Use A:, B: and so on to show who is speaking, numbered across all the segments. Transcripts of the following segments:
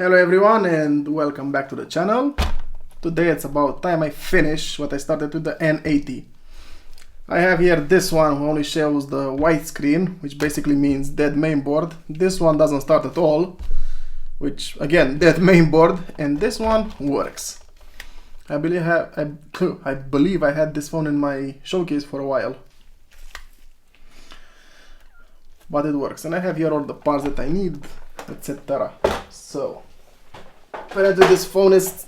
A: Hello everyone and welcome back to the channel. Today it's about time I finish what I started with the N80. I have here this one who only shows the white screen, which basically means dead mainboard. This one doesn't start at all, which again, dead mainboard, and this one works. I believe I had this phone in my showcase for a while. But it works, and I have here all the parts that I need, etc. So, apparently this phone is,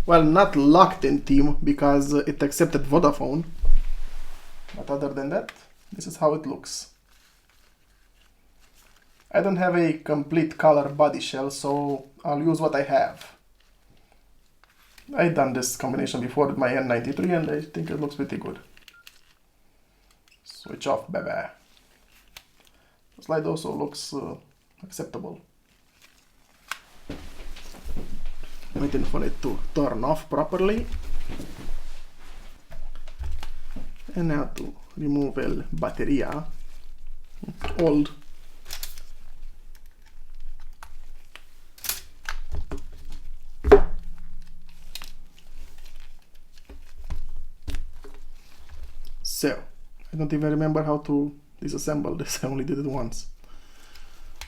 A: well, not locked in team because it accepted Vodafone. But other than that, this is how it looks. I don't have a complete color body shell, so I'll use what I have. I've done this combination before with my N93 and I think it looks pretty good. Switch off, baby. The slide also looks acceptable. Waiting for it to turn off properly. And now to remove el bateria. Old. So, I don't even remember how to disassemble this. I only did it once.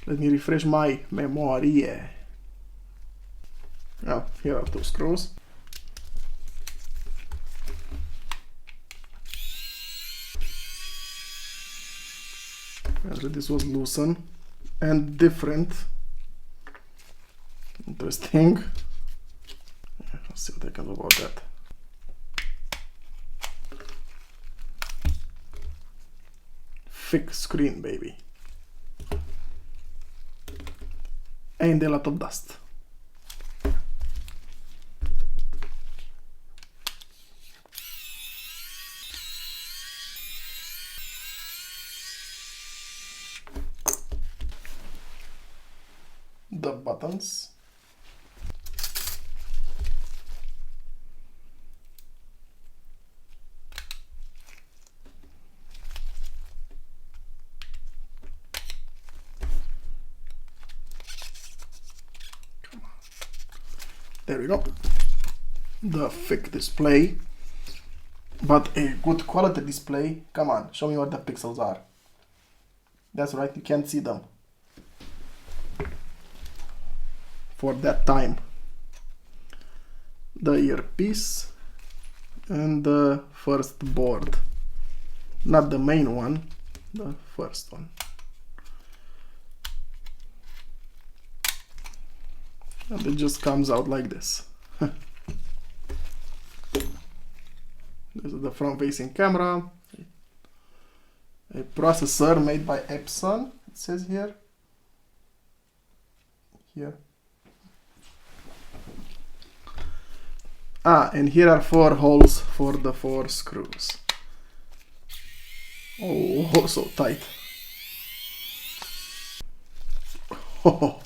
A: Let me refresh my memory. Oh, here are two screws. Apparently this was loosened and different. Interesting. Let's see what I can do about that. Thick screen, baby. And a lot of dust. The buttons. Come on. There we go. The thick display, but a good quality display. Come on, show me what the pixels are. That's right, you can't see them. For that time. The earpiece and the first board. Not the main one, the first one. And it just comes out like this. This is the front-facing camera. A processor made by Epson, it says here. Here. Ah, and here are 4 holes for the 4 screws. Oh, so tight. Oh.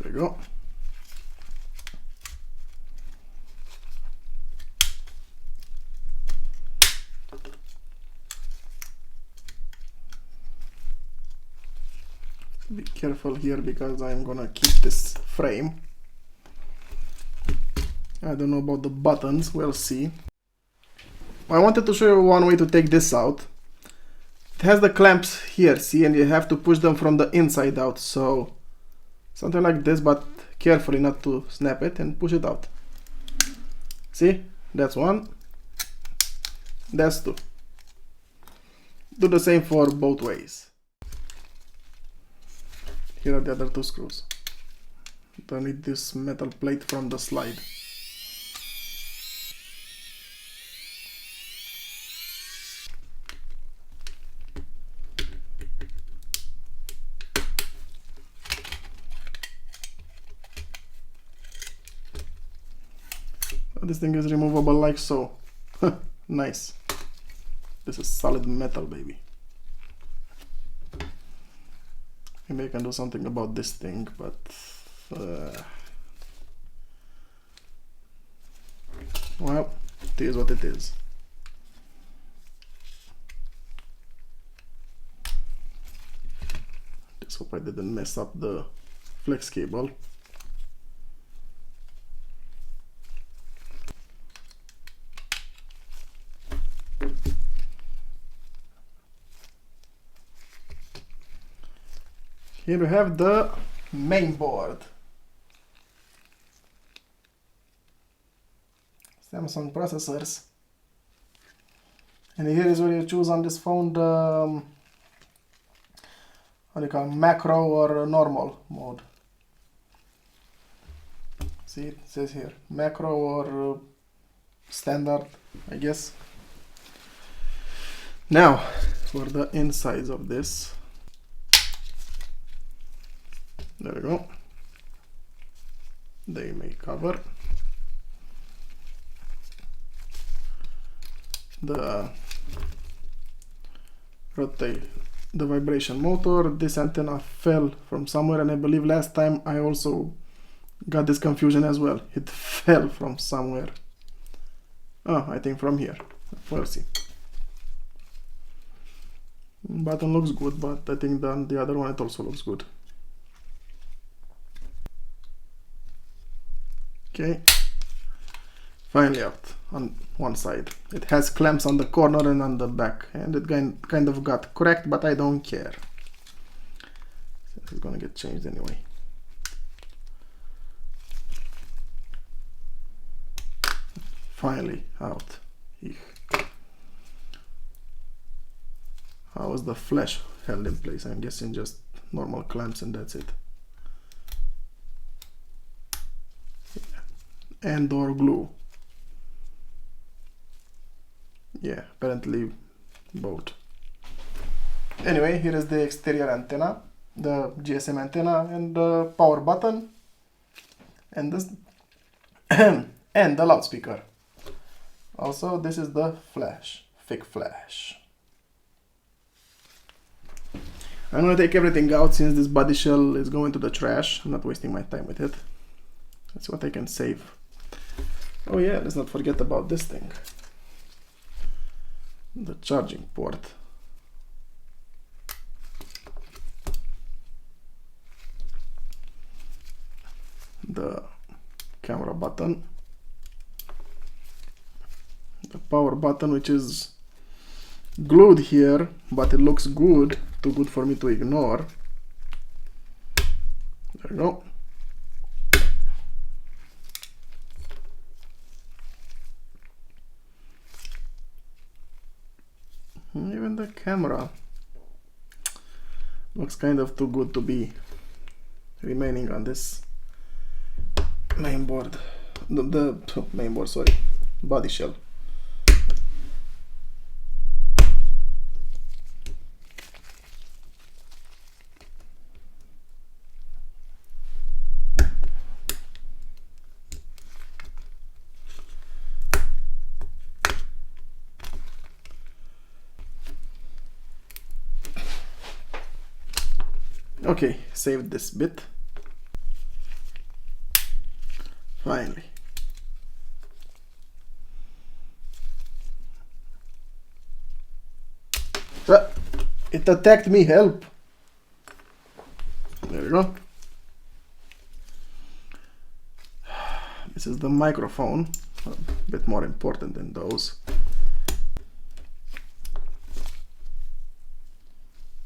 A: There we go. Be careful here because I'm gonna keep this frame. I don't know about the buttons, we'll see. I wanted to show you one way to take this out. It has the clamps here, see, and you have to push them from the inside out, so something like this, but carefully not to snap it and push it out. See? That's one. That's two. Do the same for both ways. Here are the other 2 screws. Don't need this metal plate from the slide. This thing is removable like so. nice. This is solid metal, baby. Maybe I can do something about this thing, but well, it is what it is. Just hope I didn't mess up the flex cable. Here we have the main board. Samsung processors. And here is where you choose on this phone the what do you call it, macro or normal mode. See, it says here macro or standard, I guess. Now for the insides of this. There we go. They may cover. The rotate, the vibration motor. This antenna fell from somewhere, and I believe last time I also got this confusion as well. It fell from somewhere. Oh, I think from here. We'll see. Button looks good, but I think the other one, it also looks good. Okay, finally out on one side. It has clamps on the corner and on the back, and it kind of got cracked, but I don't care. It's gonna get changed anyway. Finally out. How is the flash held in place? I'm guessing just normal clamps and that's it. And or glue. Yeah, apparently both. Anyway, here is the exterior antenna, the GSM antenna, and the power button, and this and the loudspeaker. Also, this is the flash, fake flash. I'm gonna take everything out since this body shell is going to the trash. I'm not wasting my time with it. That's what I can save. Oh yeah, let's not forget about this thing. The charging port. The camera button. The power button, which is glued here, but it looks good, too good for me to ignore. There we go. Even the camera looks kind of too good to be remaining on this main board. The main board, sorry, body shell. Okay, saved this bit. Finally. It attacked me, help! There we go. This is the microphone, a bit more important than those.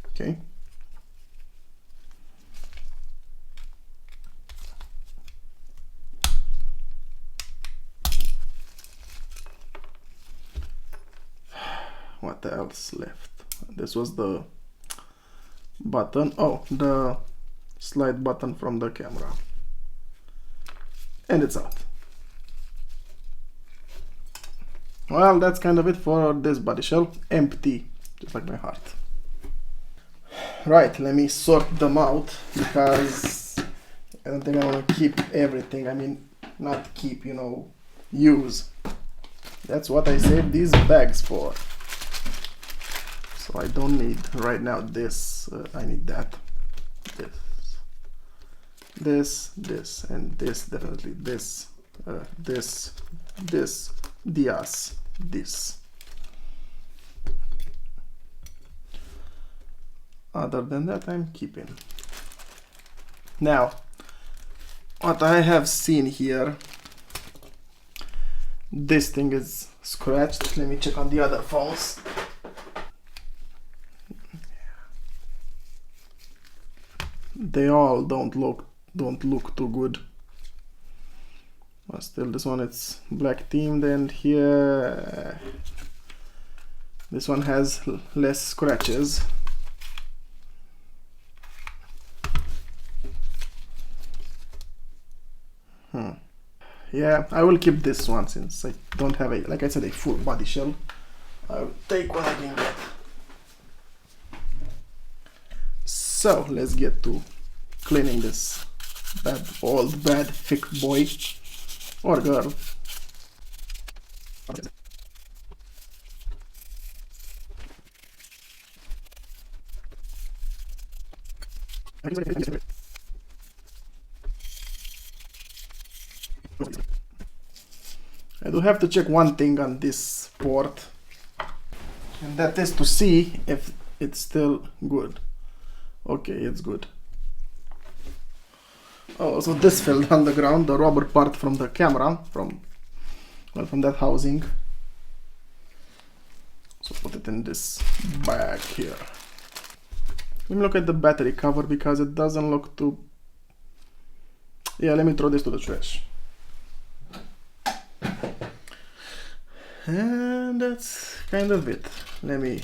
A: Okay. What else left? This was the button. Oh, the slide button from the camera. And it's out. Well, that's kind of it for this body shell. Empty, just like my heart. Right, let me sort them out because I don't think I want to keep everything. I mean, not keep, you know, use. That's what I saved these bags for. So I don't need right now this. I need that. This, and this, definitely this, this, this. Other than that, I'm keeping. Now, what I have seen here, this thing is scratched. Let me check on the other phones. They all don't look too good. But still, this one it's black themed, and here this one has less scratches. Yeah, I will keep this one since I don't have a, like I said, a full body shell. I'll take what I can get. So let's get to cleaning this old bad thick boy or girl. I do have to check one thing on this port, and that is to see if it's still good. Okay, it's good. Oh, so this fell on the ground, the rubber part from the camera, from that housing. So put it in this bag here. Let me look at the battery cover because it doesn't look too... Yeah, let me throw this to the trash. And that's kind of it. Let me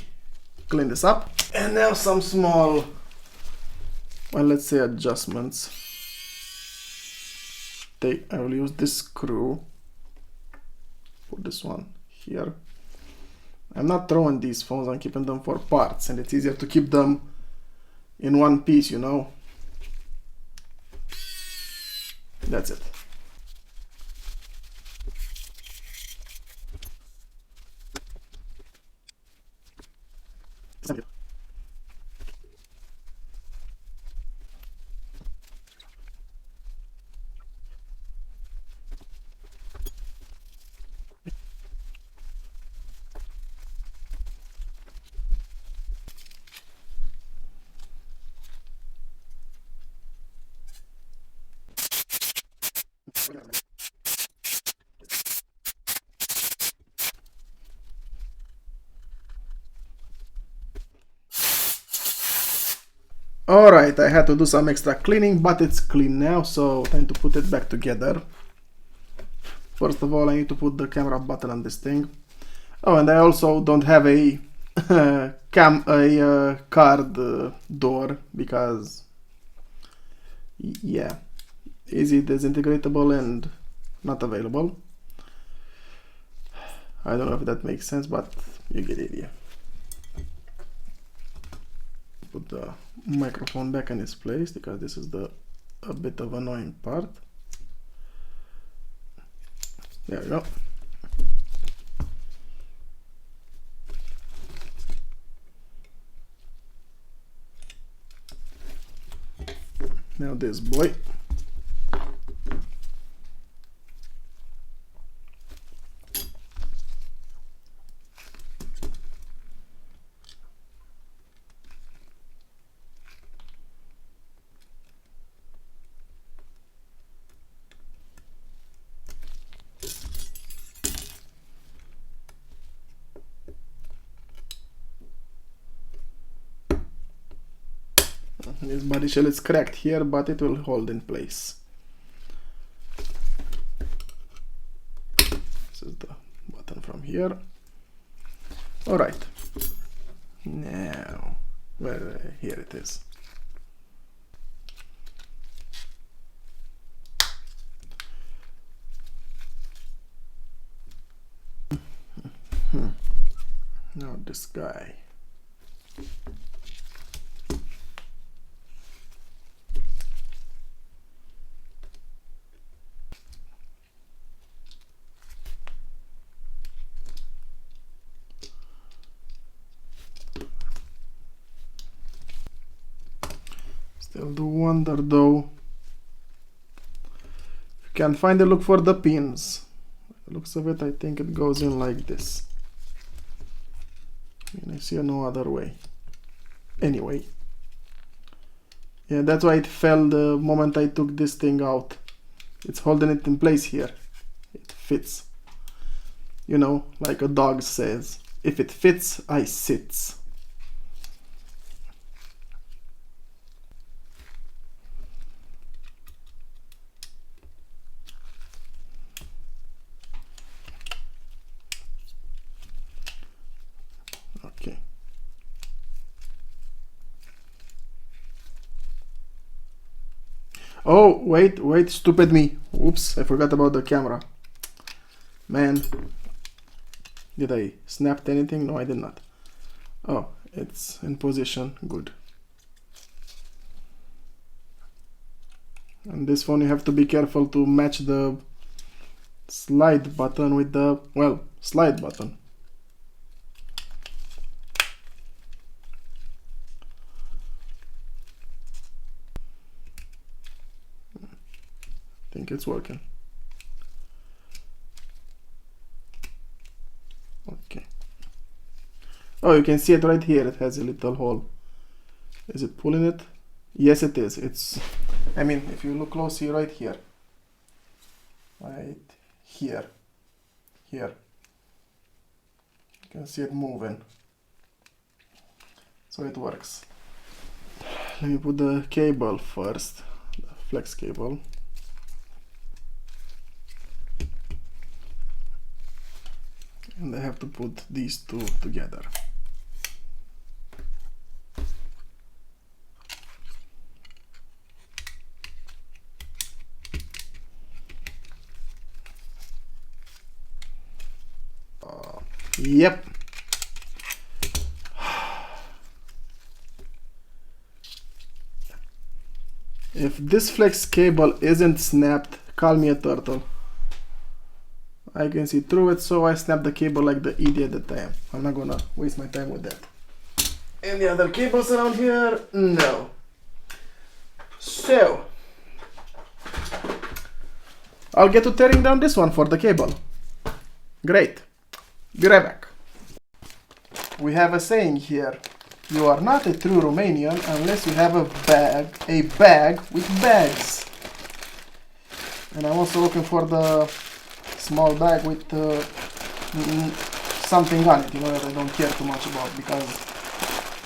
A: clean this up. And now some small, well, let's say adjustments. I will use this screw. Put this one here. I'm not throwing these phones, I'm keeping them for parts, and it's easier to keep them in one piece, you know. That's it. Alright, I had to do some extra cleaning, but it's clean now, so time to put it back together. First of all, I need to put the camera button on this thing. Oh, and I also don't have a card door because, yeah, easy disintegratable and not available. I don't know if that makes sense, but you get the idea. Put the microphone back in its place because this is a bit of annoying part. There we go. Now this boy. This body shell is cracked here, but it will hold in place. This is the button from here. Alright. Now, here it is. Now this guy. They'll do wonder though. If you can find it, look for the pins. The looks of it, I think it goes in like this. And I see no other way. Anyway. Yeah, that's why it fell the moment I took this thing out. It's holding it in place here. It fits. You know, like a dog says, if it fits, I sits. Okay. Oh, wait, stupid me. Oops, I forgot about the camera. Man. Did I snap anything? No, I did not. Oh, it's in position. Good. And this phone you have to be careful to match the slide button with the, well, slide button. I think it's working. Okay. Oh, you can see it right here. It has a little hole. Is it pulling it? Yes, it is. It's, I mean, if you look closely right here. Right here. Here. You can see it moving. So it works. Let me put the cable first. The flex cable. And I have to put these two together. Yep. If this flex cable isn't snapped, call me a turtle. I can see through it, so I snap the cable like the idiot that I am. I'm not gonna waste my time with that. Any other cables around here? No. So, I'll get to tearing down this one for the cable. Great. Be right back. We have a saying here. You are not a true Romanian unless you have a bag with bags. And I'm also looking for the small bag with something on it, you know, that I don't care too much about, because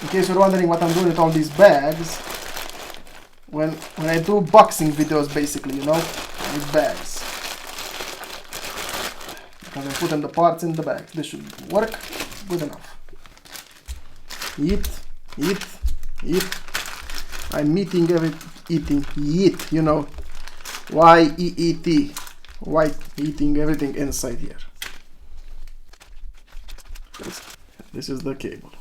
A: in case you're wondering what I'm doing with all these bags, when I do boxing videos, basically, you know, with bags, because I'm putting the parts in the bag. This should work good enough. Eat. I'm eating eat, you know, Y-E-E-T. White, eating everything inside here. This is the cable.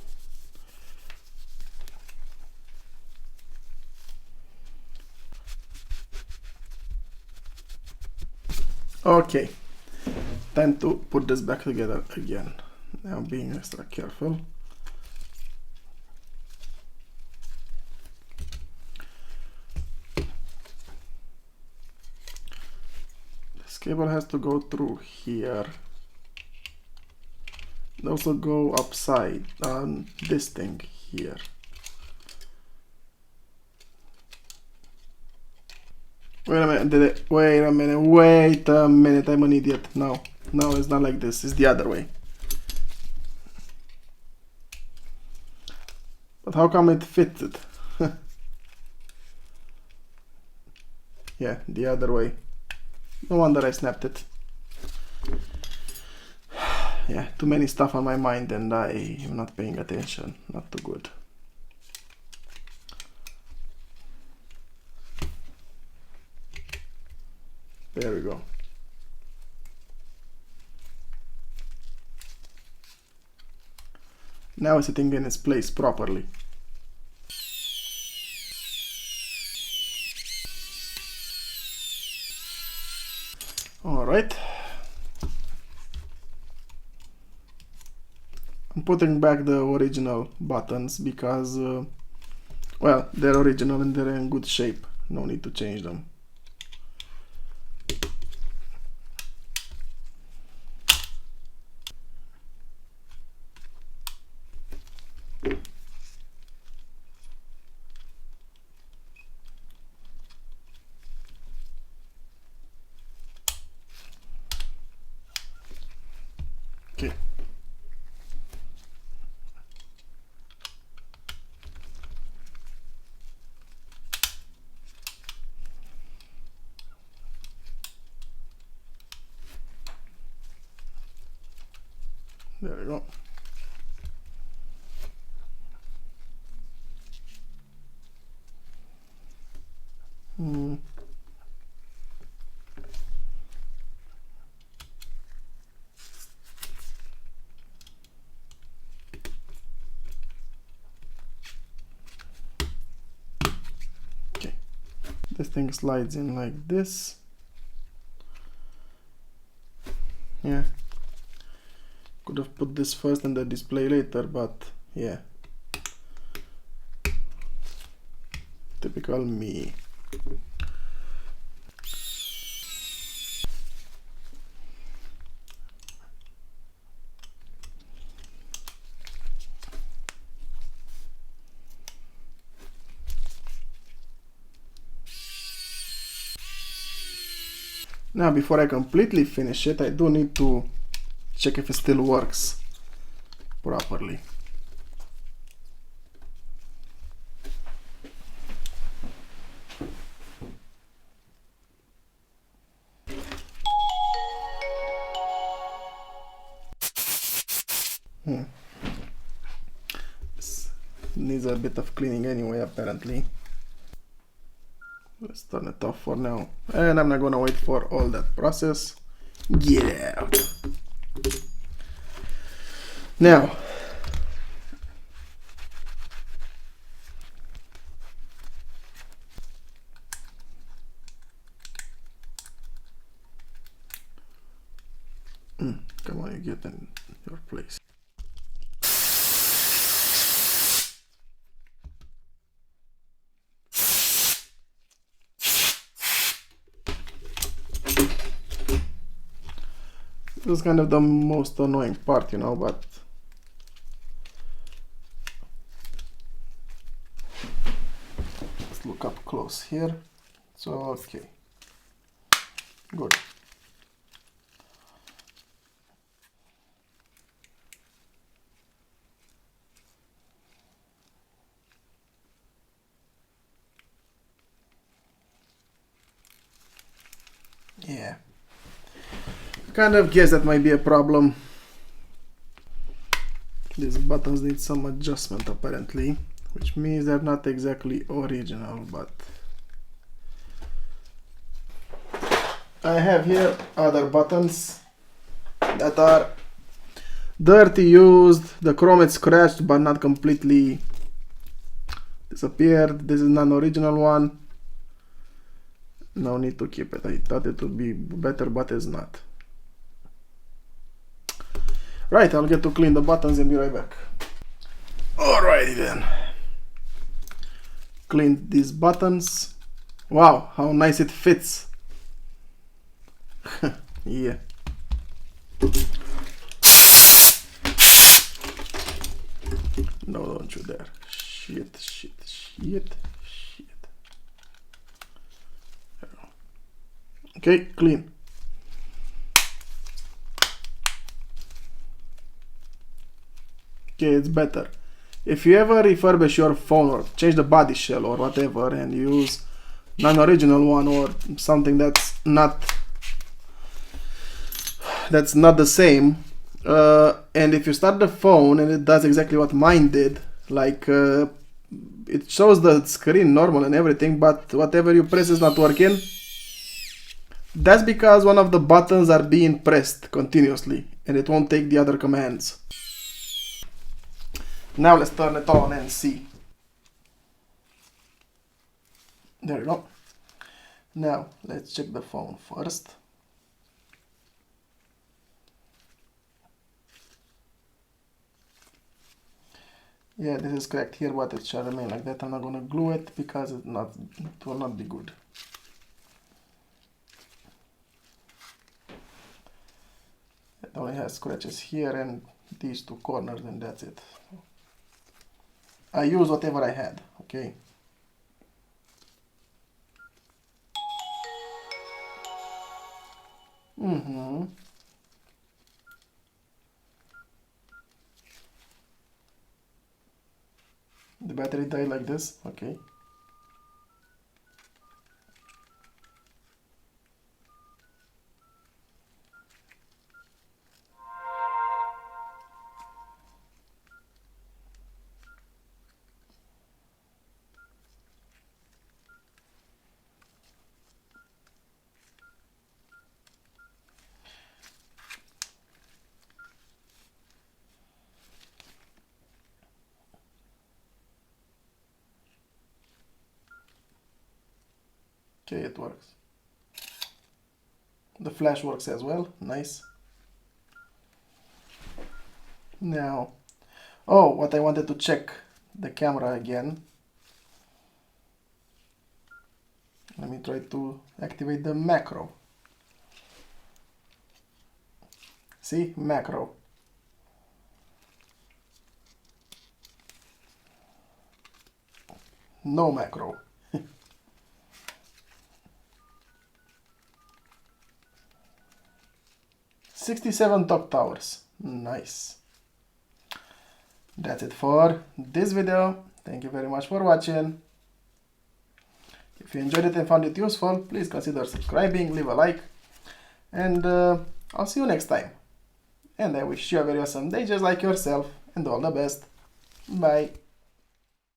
A: Okay, time to put this back together again. Now being extra careful. Cable has to go through here. And also go upside on this thing here. Wait a minute, wait a minute, I'm an idiot. No, it's not like this, it's the other way. But how come it fitted? Yeah, the other way. No wonder I snapped it. Yeah, too many stuff on my mind and I am not paying attention. Not too good. There we go. Now it's sitting in its place properly. Alright. I'm putting back the original buttons because Well, they're original and they're in good shape. No need to change them. Okay. There we go. Okay. This thing slides in like this. Yeah. Could have put this first and the display later, but yeah. Typical me. Now, before I completely finish it, I do need to check if it still works properly. This needs a bit of cleaning anyway, apparently. Let's turn it off for now. And I'm not gonna wait for all that process. Get out. Now, come on, you get in your place. This is kind of the most annoying part, you know, but let's look up close here. So, okay, good. Yeah. Kind of guess that might be a problem. These buttons need some adjustment apparently, which means they're not exactly original, but I have here other buttons that are dirty, used, the chrome is scratched but not completely disappeared. This is non-original one. No need to keep it. I thought it would be better, but it's not. Right, I'll get to clean the buttons and be right back. Alrighty then. Cleaned these buttons. Wow, how nice it fits. Yeah. No, don't you dare. Shit, shit, shit, shit. Okay, clean. Okay, it's better. If you ever refurbish your phone or change the body shell or whatever and use non-original one or something that's not the same, and if you start the phone and it does exactly what mine did, like it shows the screen normal and everything, but whatever you press is not working, that's because one of the buttons are being pressed continuously and it won't take the other commands. Now let's turn it on and see. There we go. Now let's check the phone first. Yeah, this is correct here, but it shall remain like that. I'm not gonna glue it because it will not be good. It only has scratches here and these two corners, and that's it. I use whatever I had, okay? The battery died like this, okay. Okay, it works. The flash works as well, nice. Now, oh, what I wanted to check the camera again. Let me try to activate the macro. See, macro. No macro. 67 top towers. Nice. That's it for this video. Thank you very much for watching. If you enjoyed it and found it useful, please consider subscribing, leave a like, and I'll see you next time. And I wish you a very awesome day just like yourself, and all the best. Bye.